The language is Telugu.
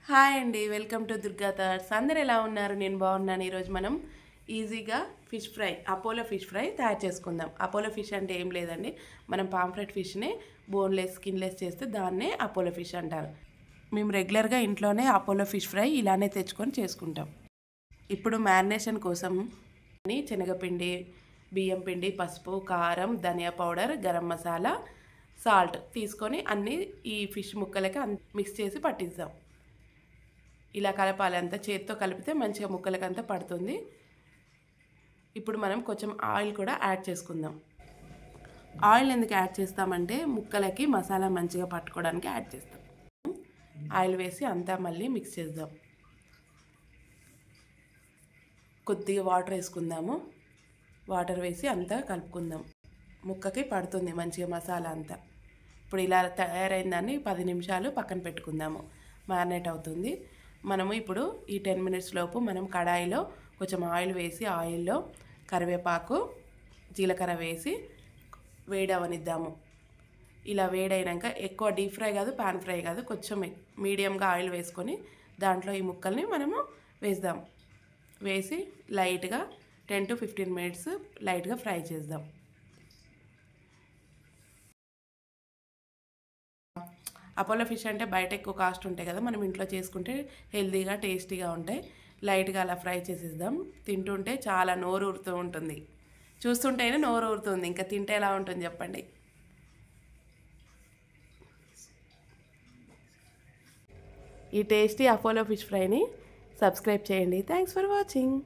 హాయ్ అండి, వెల్కమ్ టు దుర్గా థాట్స్. అందరు ఎలా ఉన్నారు? నేను బాగున్నాను. ఈరోజు మనం ఈజీగా fish fry, Apollo fish fry తయారు చేసుకుందాం. అపోలో ఫిష్ అంటే ఏం లేదండి, మనం పాంఫ్రెట్ ఫిష్ని బోన్లెస్ స్కిన్లెస్ చేస్తే దాన్నే అపోలో ఫిష్ అంటారు. మేము రెగ్యులర్గా ఇంట్లోనే అపోలో ఫిష్ ఫ్రై ఇలానే తెచ్చుకొని చేసుకుంటాం. ఇప్పుడు మ్యారినేషన్ కోసం శనగపిండి, బియ్యం పిండి, పసుపు, కారం, ధనియా పౌడర్, గరం మసాలా, సాల్ట్ తీసుకొని అన్నీ ఈ ఫిష్ ముక్కలకి మిక్స్ చేసి పట్టిద్దాం. ఇలా కలపాలి, అంతా చేతితో కలిపితే మంచిగా ముక్కలకంతా పడుతుంది. ఇప్పుడు మనం కొంచెం ఆయిల్ కూడా యాడ్ చేసుకుందాం. ఆయిల్ ఎందుకు యాడ్ చేస్తామంటే ముక్కలకి మసాలా మంచిగా పట్టుకోవడానికి యాడ్ చేస్తాం. ఆయిల్ వేసి అంతా మళ్ళీ మిక్స్ చేద్దాం. కొద్దిగా వాటర్ వేసుకుందాము. వాటర్ వేసి అంతా కలుపుకుందాం. ముక్కకి పడుతుంది మంచిగా మసాలా అంతా. ఇప్పుడు ఇలా తయారైన దాన్ని 10 నిమిషాలు పక్కన పెట్టుకుందాము, మ్యారినేట్ అవుతుంది. మనము ఇప్పుడు ఈ 10 మినిట్స్ లోపు మనం కడాయిలో కొంచెం ఆయిల్ వేసి ఆయిల్లో కరివేపాకు, జీలకర్ర వేసి వేడవనిద్దాము. ఇలా వేడైనాక ఎక్కువ డీప్ ఫ్రై కాదు, పాన్ ఫ్రై కాదు, కొంచెం మీడియంగా ఆయిల్ వేసుకొని దాంట్లో ఈ ముక్కల్ని మనము వేద్దాం. వేసి లైట్గా 10 to 15 మినిట్స్ లైట్గా ఫ్రై చేద్దాం. అపోలో ఫిష్ అంటే బయట ఎక్కువ కాస్ట్ ఉంటాయి కదా, మనం ఇంట్లో చేసుకుంటే హెల్తీగా టేస్టీగా ఉంటాయి. లైట్గా అలా ఫ్రై చేసేద్దాం. తింటుంటే చాలా నోరు ఊరుతూ ఉంటుంది. చూస్తుంటేనే నోరు ఊరుతుంది, ఇంకా తింటే ఎలా ఉంటుంది చెప్పండి. ఈ టేస్టీ అపోలో ఫిష్ ఫ్రైని సబ్స్క్రైబ్ చేయండి. Thanks for watching.